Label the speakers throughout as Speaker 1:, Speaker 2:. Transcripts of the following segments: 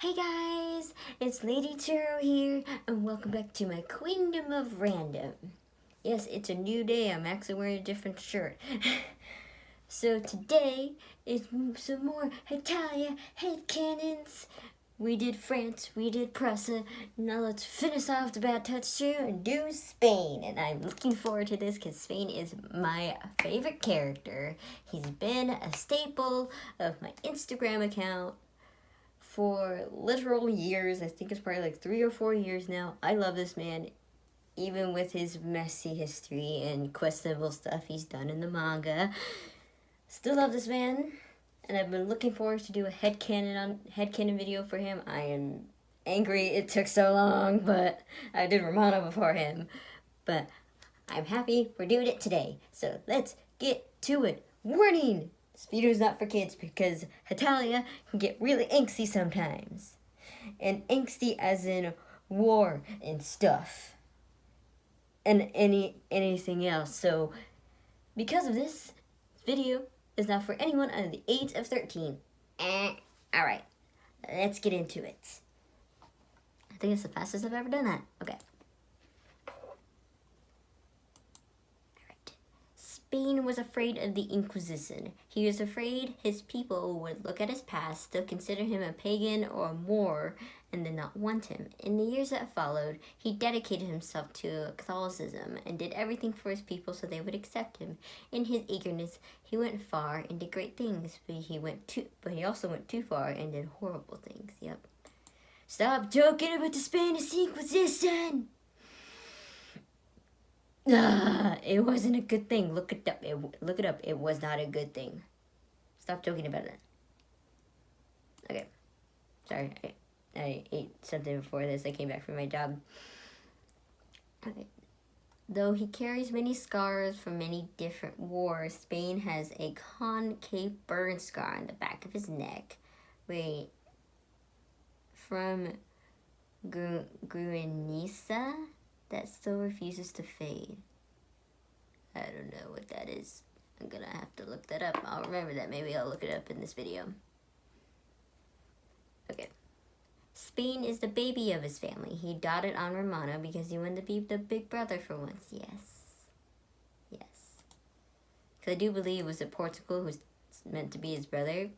Speaker 1: Hey guys, it's Lady Tarot here, and welcome back to my Queendom of Random. Yes, it's a new day. I'm actually wearing a different shirt. So today is some more Hetalia Headcanons. We did France, we did Prussia. Now let's finish off the Bad Touch 2 and do Spain. And I'm looking forward to this because Spain is my favorite character. He's been a staple of my Instagram account for literal years. I think it's probably like 3 or 4 years now. I love this man, even with his messy history and questionable stuff he's done in the manga. Still love this man, and I've been looking forward to do a headcanon video for him. I am angry it took so long, but I did Romano before him. But I'm happy we're doing it today. So let's get to it. Warning! This video is not for kids because Hetalia can get really angsty sometimes. And angsty as in war and stuff. And anything else. So because of this video is not for anyone under the age of 13. Alright, let's get into it. I think it's the fastest I've ever done that. Okay. Spain was afraid of the Inquisition. He was afraid his people would look at his past, still consider him a pagan or a Moor, and then not want him. In the years that followed, he dedicated himself to Catholicism and did everything for his people so they would accept him. In his eagerness, he went far and did great things, but he also went too far and did horrible things. Yep. Stop joking about the Spanish Inquisition! It wasn't a good thing. Look it up. Look it up. It was not a good thing. Stop joking about it. Okay. Sorry. I ate something before this. I came back from my job. Okay. Though he carries many scars from many different wars, Spain has a concave burn scar on the back of his neck. Wait. From Gruenisa? That still refuses to fade. I don't know what that is. I'm gonna have to look that up. I'll remember that. Maybe I'll look it up in this video. Okay. Spain is the baby of his family. He dotted on Romano because he wanted to be the big brother for once. Yes. Yes. Because I do believe it was Portugal who's meant to be his brother.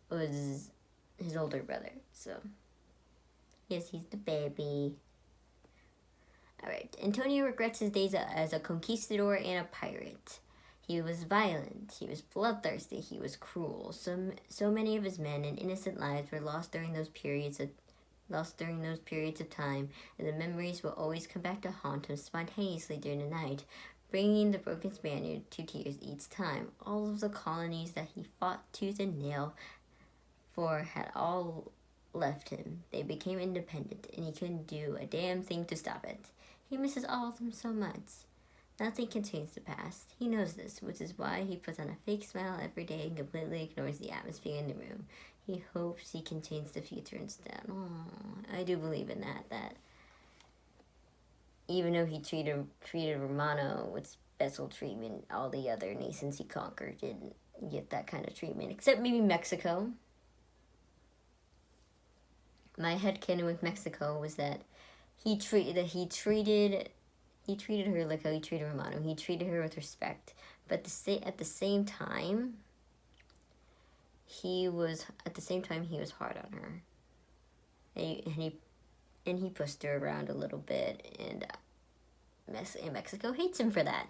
Speaker 1: Was his older brother. So, yes, he's the baby. Alright, Antonio regrets his days as a conquistador and a pirate. He was violent, he was bloodthirsty, he was cruel. So many of his men and innocent lives were lost during those periods of time, and the memories will always come back to haunt him spontaneously during the night, bringing the broken Spaniard to tears each time. All of the colonies that he fought tooth and nail for had all left him. They became independent, and he couldn't do a damn thing to stop it. He misses all of them so much. Nothing can change the past. He knows this, which is why he puts on a fake smile every day and completely ignores the atmosphere in the room. He hopes he can change the future instead. Aww, I do believe in that even though he treated Romano with special treatment, all the other nations he conquered didn't get that kind of treatment, except maybe Mexico. My headcanon with Mexico was that he treated her like how he treated Romano. He treated her with respect, but at the same time he was hard on her. And he pushed her around a little bit, and Mexico hates him for that.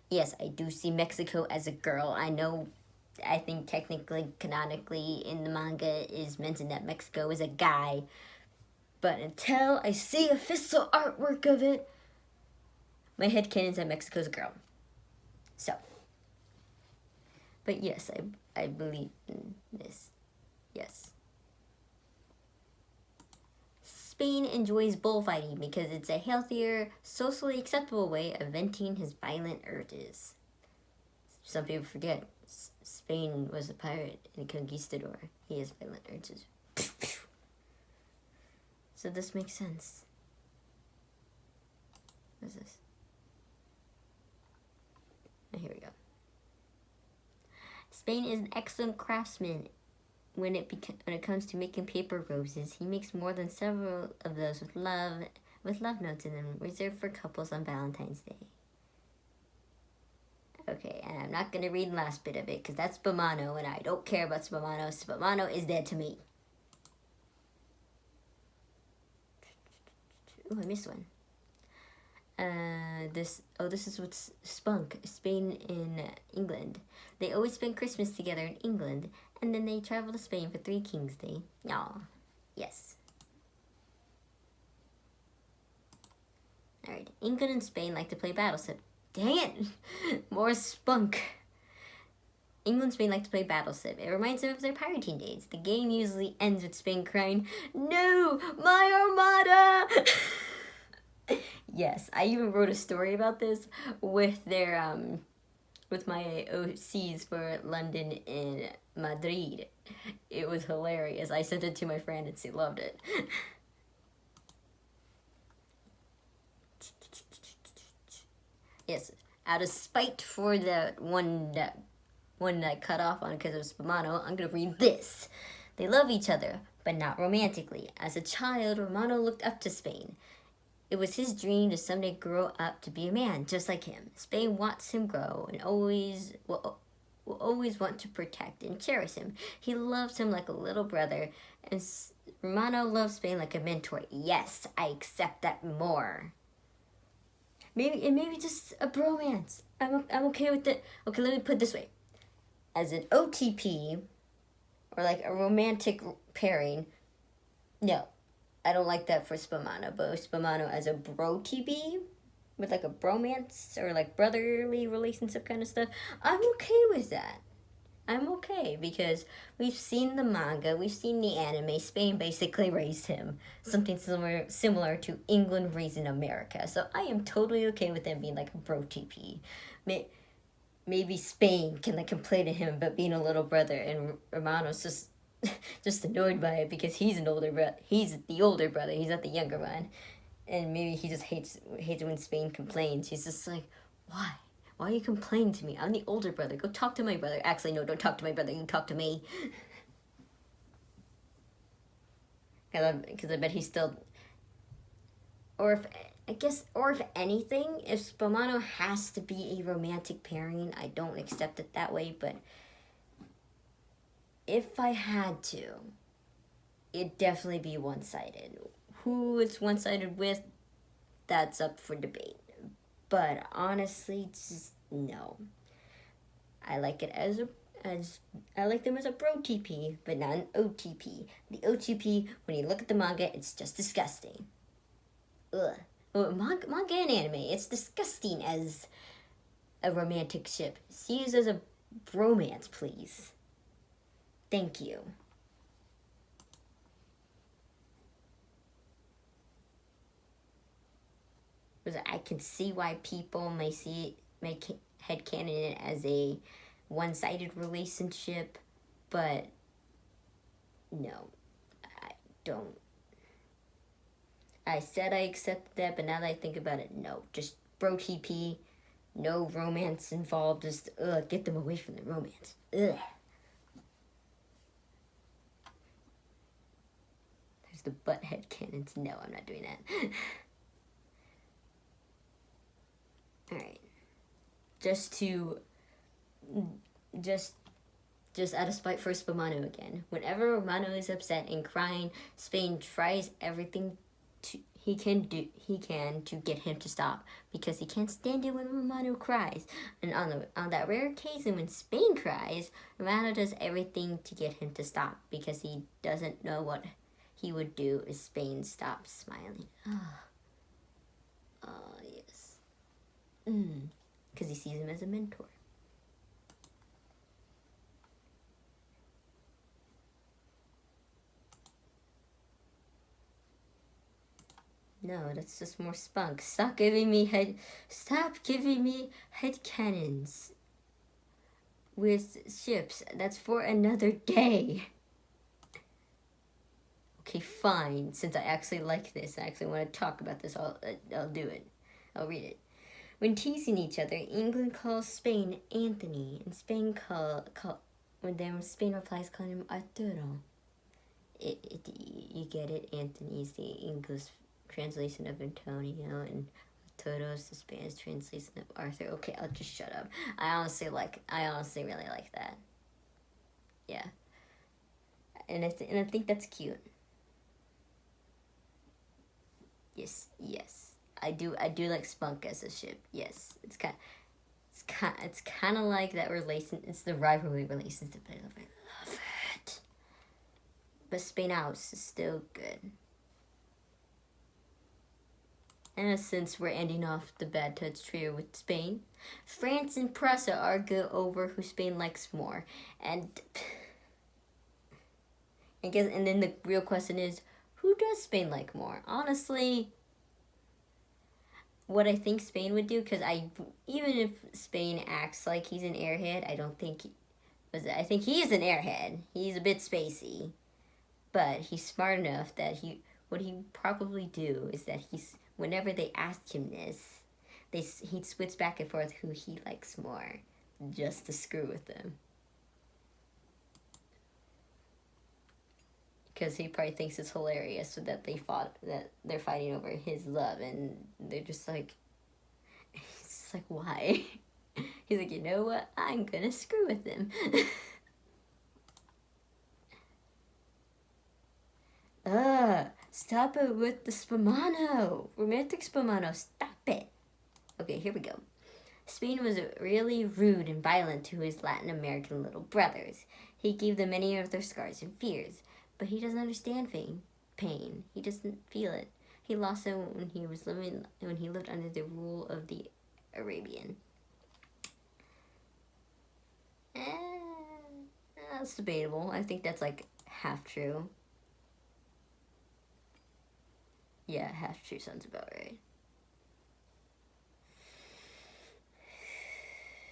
Speaker 1: Yes, I do see Mexico as a girl. I think technically, canonically, in the manga is mentioned that Mexico is a guy. But until I see official artwork of it, my headcanon's that Mexico's a girl. So. But yes, I believe in this. Yes. Spain enjoys bullfighting because it's a healthier, socially acceptable way of venting his violent urges. Some people forget, Spain was a pirate and a conquistador. He has violent urges. So this makes sense. What is this? Oh, here we go. Spain is an excellent craftsman when it comes to making paper roses, he makes more than several of those with love notes in them, reserved for couples on Valentine's Day. Okay, and I'm not gonna read the last bit of it because that's Spumano, and I don't care about Spumano. Spumano is dead to me. Oh, I missed one. This is what's Spunk, Spain in England. They always spend Christmas together in England, and then they travel to Spain for Three Kings Day. Aw, yes. Alright, England and Spain like to play battleship. Dang it! More Spunk. England and Spain like to play battleship. It reminds them of their pirating days. The game usually ends with Spain crying, "No, my armada!" Yes, I even wrote a story about this with their with my OCs for London and Madrid. It was hilarious. I sent it to my friend and she loved it. Yes, out of spite for the one that cut off on because of Spumano, I'm gonna read this. They love each other, but not romantically. As a child, Romano looked up to Spain. It was his dream to someday grow up to be a man, just like him. Spain wants him grow and will always want to protect and cherish him. He loves him like a little brother, and Romano loves Spain like a mentor. Yes, I accept that more. Maybe just a bromance. I'm okay with it. Okay, let me put it this way. As an OTP, or like a romantic pairing, no. I don't like that for Spumano, but Spumano as a bro TB with like a bromance or like brotherly relationship kind of stuff, I'm okay with that. I'm okay because we've seen the manga, we've seen the anime. Spain basically raised him, something similar to England raising America. So I am totally okay with them being like a bro TP. Maybe Spain can like complain to him about being a little brother, and Romano's just annoyed by it because he's an older brother. He's the older brother. He's not the younger one, and maybe he just hates when Spain complains. He's just like, why? Why are you complaining to me? I'm the older brother. Go talk to my brother. Actually, no, don't talk to my brother. You talk to me. Because I bet he's still. Or if anything, if Spumano has to be a romantic pairing, I don't accept it that way, but if I had to, it'd definitely be one-sided. Who it's one-sided with, that's up for debate. But honestly, just no. I like it I like them as a bro TP, but not an OTP. The OTP, when you look at the manga, it's just disgusting. Ugh. Manga and anime, it's disgusting as a romantic ship. See it as a bromance, please. Thank you. I can see why people may headcanon it as a one-sided relationship, but no, I don't. I said I accepted that, but now that I think about it, no. Just bro TP, no romance involved, just get them away from the romance. Ugh. The butt headcanons. No, I'm not doing that. Alright. Just out of spite for Spumano again. Whenever Romano is upset and crying, Spain tries everything he can to get him to stop, because he can't stand it when Romano cries. And on that rare occasion when Spain cries, Romano does everything to get him to stop, because he doesn't know what he would do if Spain stopped smiling. Yes. Because he sees him as a mentor. No, that's just more spunk. Stop giving me headcanons with ships. That's for another day. Okay, fine. Since I actually like this, I actually want to talk about this, I'll do it. I'll read it. When teasing each other, England calls Spain Anthony, and Spain when then Spain replies calling him Arturo. You get it? Anthony's the English translation of Antonio, and Arturo's the Spanish translation of Arthur. Okay, I'll just shut up. I honestly really like that. Yeah. And I think that's cute. Yes. I do like Spunk as a ship. Yes. It's kind of like that relation. It's the rivalry relationship. I love it. But Spain House is still good. And since we're ending off the Bad Touch trio with Spain, France and Prussia argue over who Spain likes more. And then the real question is, who does Spain like more? Honestly, what I think Spain would do, because even if Spain acts like he's an airhead, I think he is an airhead. He's a bit spacey, but he's smart enough that what he'd probably do is that whenever they ask him this, he'd switch back and forth who he likes more, just to screw with them. Because he probably thinks it's hilarious, so that they're fighting over his love, and they're just like, it's like, why? He's like, you know what? I'm gonna screw with him. Stop it with the spamano. Romantic spamano, stop it. Okay, here we go. Spain was really rude and violent to his Latin American little brothers. He gave them many of their scars and fears, but he doesn't understand pain. He doesn't feel it. He lost it when he lived under the rule of the Arabian. That's debatable. I think that's like half true. Yeah, half true sounds about right.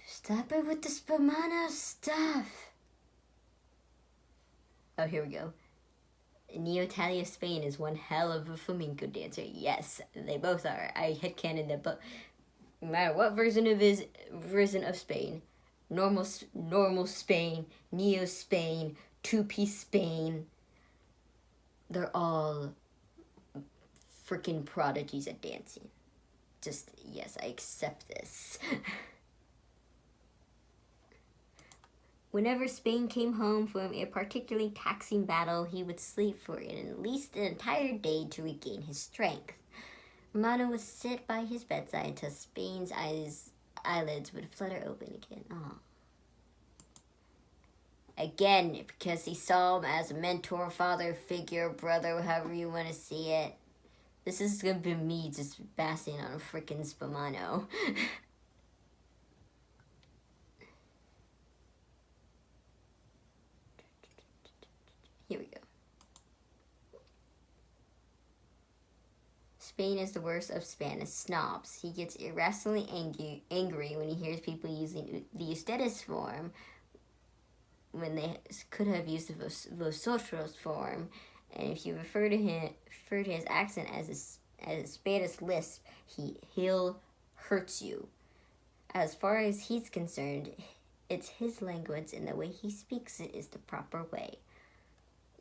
Speaker 1: Stop it with the spamano stuff. Oh, here we go. Hetalia Spain is one hell of a flamenco dancer. Yes, they both are. I headcanon them, but no matter what version of Spain, normal Spain, Neo Spain, two-piece Spain, they're all freaking prodigies at dancing. Just, yes, I accept this. Whenever Spain came home from a particularly taxing battle, he would sleep for at least an entire day to regain his strength. Romano would sit by his bedside until Spain's eyelids would flutter open again. Aww. Again, because he saw him as a mentor, father figure, brother, however you want to see it. This is going to be me just basking on a freaking spamano. Here we go. Spain is the worst of Spanish snobs. He gets irrationally angry when he hears people using the ustedes form when they could have used the vosotros form. And if you refer to his accent as a Spanish lisp, he'll hurt you. As far as he's concerned, it's his language, and the way he speaks it is the proper way.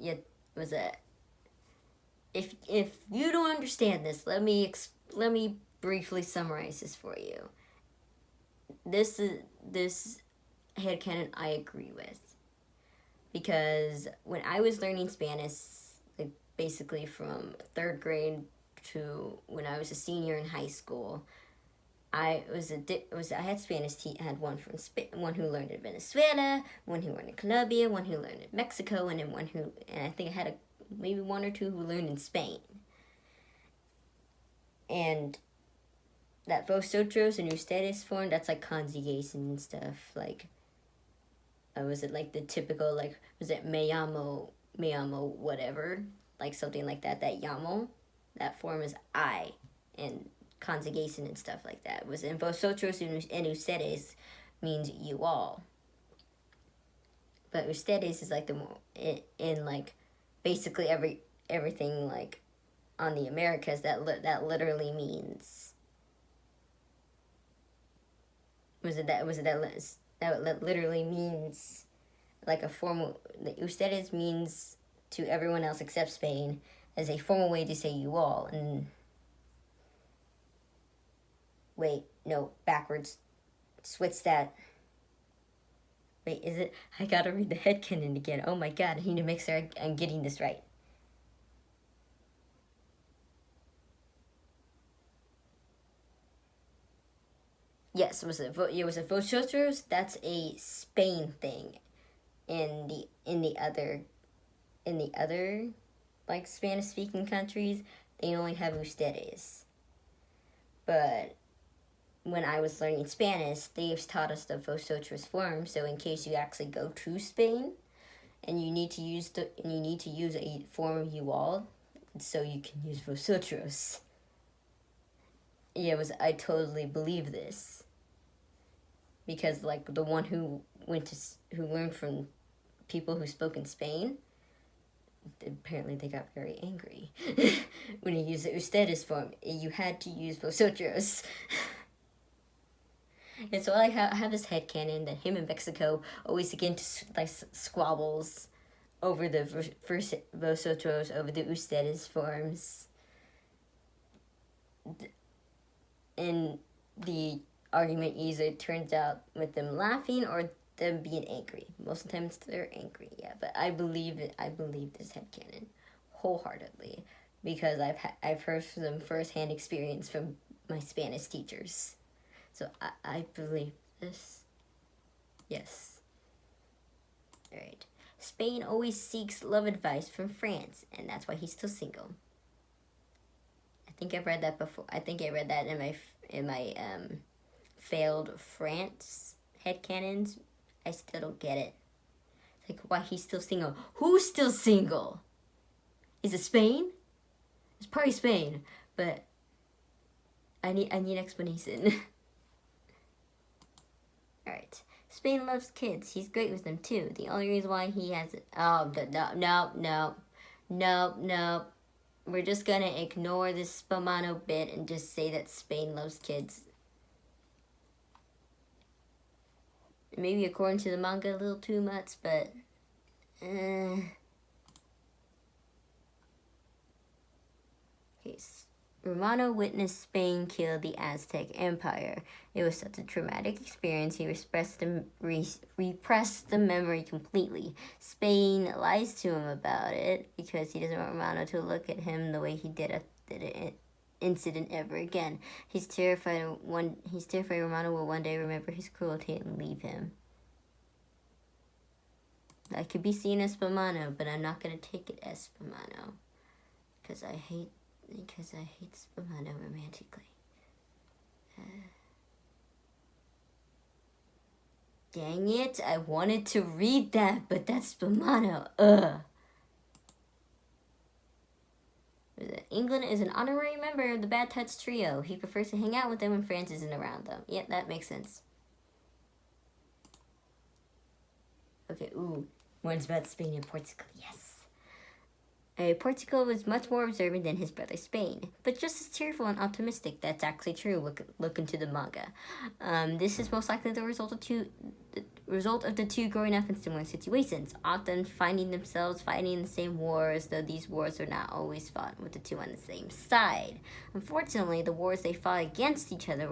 Speaker 1: If you don't understand this, let me briefly summarize this for you. This headcanon I agree with, because when I was learning Spanish, like basically from 3rd grade to when I was a senior in high school, I had Spanish. I had one one who learned in Venezuela, one who learned in Colombia, one who learned in Mexico, and I think I had maybe one or two who learned in Spain. And that vosotros and ustedes form, that's like conjugation and stuff. Like, was it like the typical, like, was it me llamo whatever, like something like that? That llamo, that form is I, and conjugation and stuff like that was in vosotros and ustedes means you all, but ustedes is like the more in like basically everything like on the Americas that literally means that literally means like a formal, the ustedes means to everyone else except Spain as a formal way to say you all. And wait, no, backwards. Switch that. Wait, is it? I gotta read the headcanon again. Oh my god, I need to make sure I'm getting this right. Yes, it was a vosotros. That's a Spain thing. In the other like Spanish speaking countries, they only have ustedes. But when I was learning Spanish, they taught us the vosotros form. So in case you actually go to Spain, and you need to use a form of you all, so you can use vosotros. Yeah, I totally believe this. Because like the one who learned from people who spoke in Spain, apparently they got very angry when you used the ustedes form. You had to use vosotros. And so I have this headcanon that him and Mexico always get into like squabbles over the first vosotros over the ustedes forms. And the argument either turns out with them laughing or them being angry. Most of the times they're angry, yeah. But I believe this headcanon wholeheartedly because I've heard some firsthand experience from my Spanish teachers. So I believe this. Yes. Alright. Spain always seeks love advice from France, and that's why he's still single. I think I've read that before. I think I read that in my failed France headcanons. I still don't get it. It's like why he's still single. Who's still single? Is it Spain? It's probably Spain, but I need explanation. Alright. Spain loves kids. He's great with them too. The only reason why he has no. We're just gonna ignore this Spamano bit and just say that Spain loves kids. Maybe according to the manga a little too much, but okay. Romano witnessed Spain kill the Aztec Empire. It was such a traumatic experience, he repressed the memory completely. Spain lies to him about it because he doesn't want Romano to look at him the way he did an incident ever again. He's terrified Romano will one day remember his cruelty and leave him. That could be seen as Spamano, but I'm not going to take it as Spamano because I hate Spamano romantically. Dang it, I wanted to read that, but that's Spamano. England is an honorary member of the Bad Touch Trio. He prefers to hang out with them when France isn't around them. Yep, that makes sense. Okay, one's about Spain and Portugal, yes. Portugal was much more observant than his brother Spain, but just as cheerful and optimistic. That's actually true. Look into the manga. This is most likely the result of the two growing up in similar situations, often finding themselves fighting in the same wars, though these wars are not always fought with the two on the same side. Unfortunately, the wars they fought against each other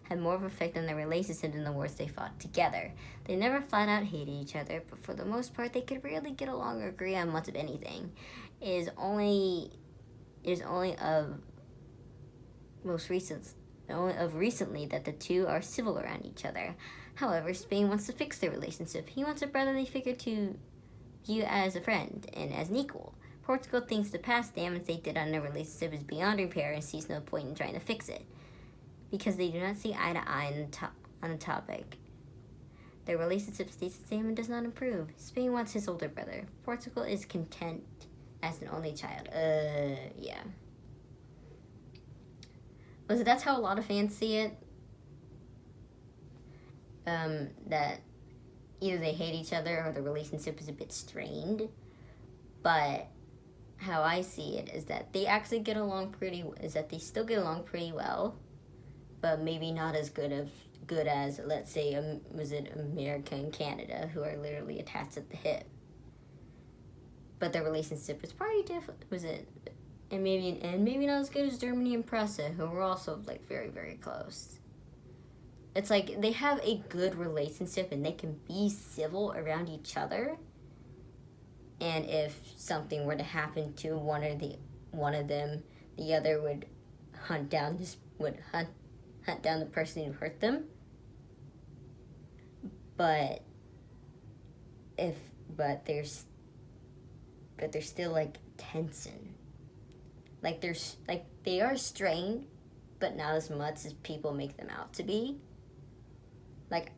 Speaker 1: had more of an effect on their relationship than the wars they fought together. They never flat out hated each other, but for the most part, they could rarely get along or agree on much of anything. It is only of recently that the two are civil around each other. However, Spain wants to fix their relationship. He wants a brotherly figure to view as a friend and as an equal. Portugal thinks the past damage they did on their relationship is beyond repair and sees no point in trying to fix it, because they do not see eye to eye on the topic. Their relationship stays the same and does not improve. Spain wants his older brother. Portugal is content as an only child. Yeah. Was that's how a lot of fans see it? That either they hate each other or the relationship is a bit strained. But how I see it is that they actually get along they still get along pretty well, but maybe not as good good as, let's say, was it America and Canada, who are literally attached at the hip. But their relationship was probably different. Was it? And maybe not as good as Germany and Prussia, who were also like very, very close. It's like they have a good relationship and they can be civil around each other. And if something were to happen to one of them, the other would hunt down the person who hurt them. But there's still like tension. Like they are strained, but not as much as people make them out to be. Like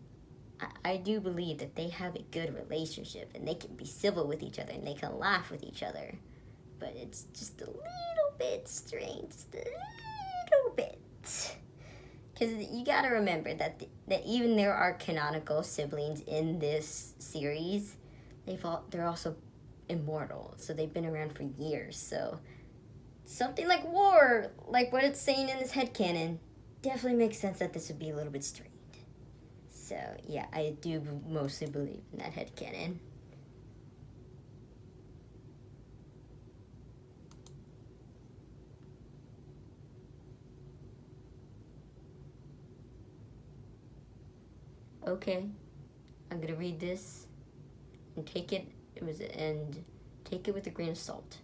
Speaker 1: I do believe that they have a good relationship and they can be civil with each other and they can laugh with each other. But it's just a little bit strained, just a little bit. Because you gotta remember that even there are canonical siblings in this series, they're also immortal, so they've been around for years. So something like war, like what it's saying in this headcanon, definitely makes sense that this would be a little bit strained. So yeah, I do mostly believe in that headcanon. Okay, I'm gonna read this and take it with a grain of salt.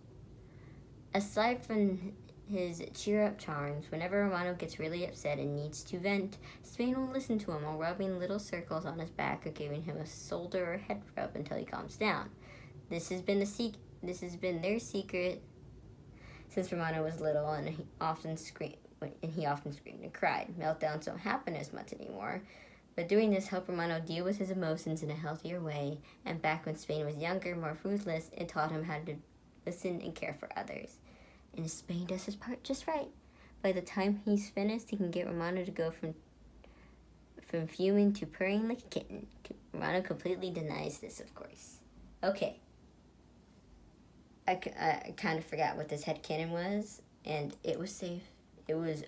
Speaker 1: Aside from his cheer-up charms, whenever Romano gets really upset and needs to vent, Spain will listen to him while rubbing little circles on his back or giving him a shoulder or head rub until he calms down. This has been their secret since Romano was little, and he often screamed and cried. Meltdowns don't happen as much anymore, but doing this helped Romano deal with his emotions in a healthier way, and back when Spain was younger, more ruthless, it taught him how to listen and care for others. And Spain does his part just right. By the time he's finished, he can get Romano to go from fuming to purring like a kitten. Romano completely denies this, of course. Okay. I kind of forgot what this headcanon was, and it was safe. It was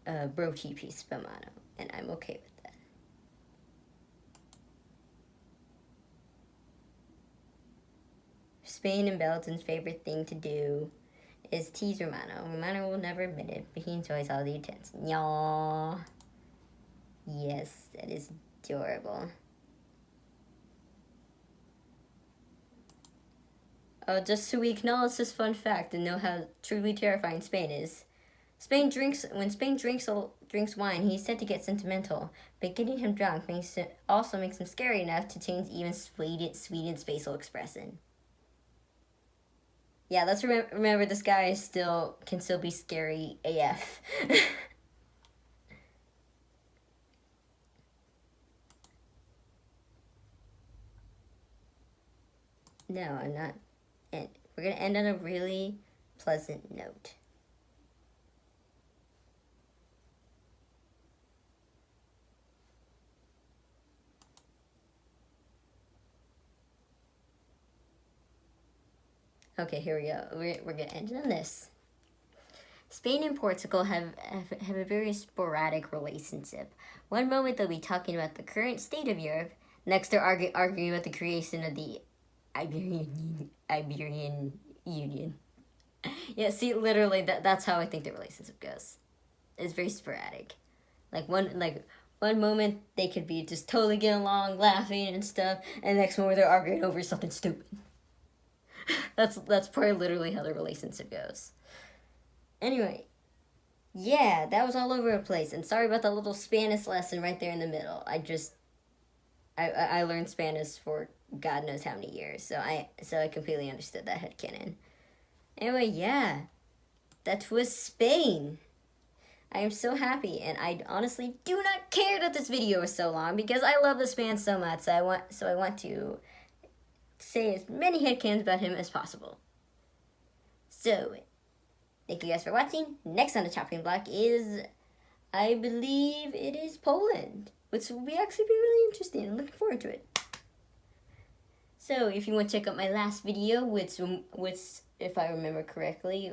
Speaker 1: a broochie piece by Romano, and I'm okay with that. Spain and Belgium's favorite thing to do is tease Romano. Romano will never admit it, but he enjoys all the attention. Yaw. Yes, that is adorable. Oh, just so we acknowledge this fun fact and know how truly terrifying Spain is. When Spain drinks wine, he's said to get sentimental, but getting him drunk also makes him scary enough to change even Sweden's facial expression. Yeah, let's remember this guy can still be scary AF. No, I'm not. And we're gonna end on a really pleasant note. Okay, here we go. We're gonna end on this. Spain and Portugal have a very sporadic relationship. One moment they'll be talking about the current state of Europe. Next, they're arguing about the creation of the Iberian Union. Yeah, see, literally, that's how I think the relationship goes. It's very sporadic. Like one moment they could be just totally getting along, laughing and stuff, and the next moment they're arguing over something stupid. That's probably literally how the relationship goes. Anyway, yeah, that was all over the place, and sorry about that little Spanish lesson right there in the middle. I learned Spanish for God knows how many years, so I completely understood that headcanon. Anyway, yeah, that was Spain. I am so happy, and I honestly do not care that this video is so long because I love this man so much. So I want to say as many headcanons about him as possible. So, thank you guys for watching. Next on the chopping block is, I believe it is Poland, which will be actually really interesting. I'm looking forward to it. So if you want to check out my last video, which if I remember correctly,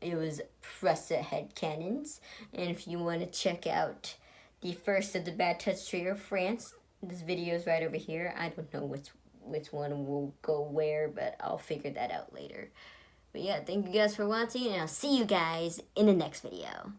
Speaker 1: it was Prussia Headcanons. And if you want to check out the first of the Bad Touch Trio, France, this video is right over here. I don't know which one will go where, but I'll figure that out later. But yeah, thank you guys for watching, and I'll see you guys in the next video.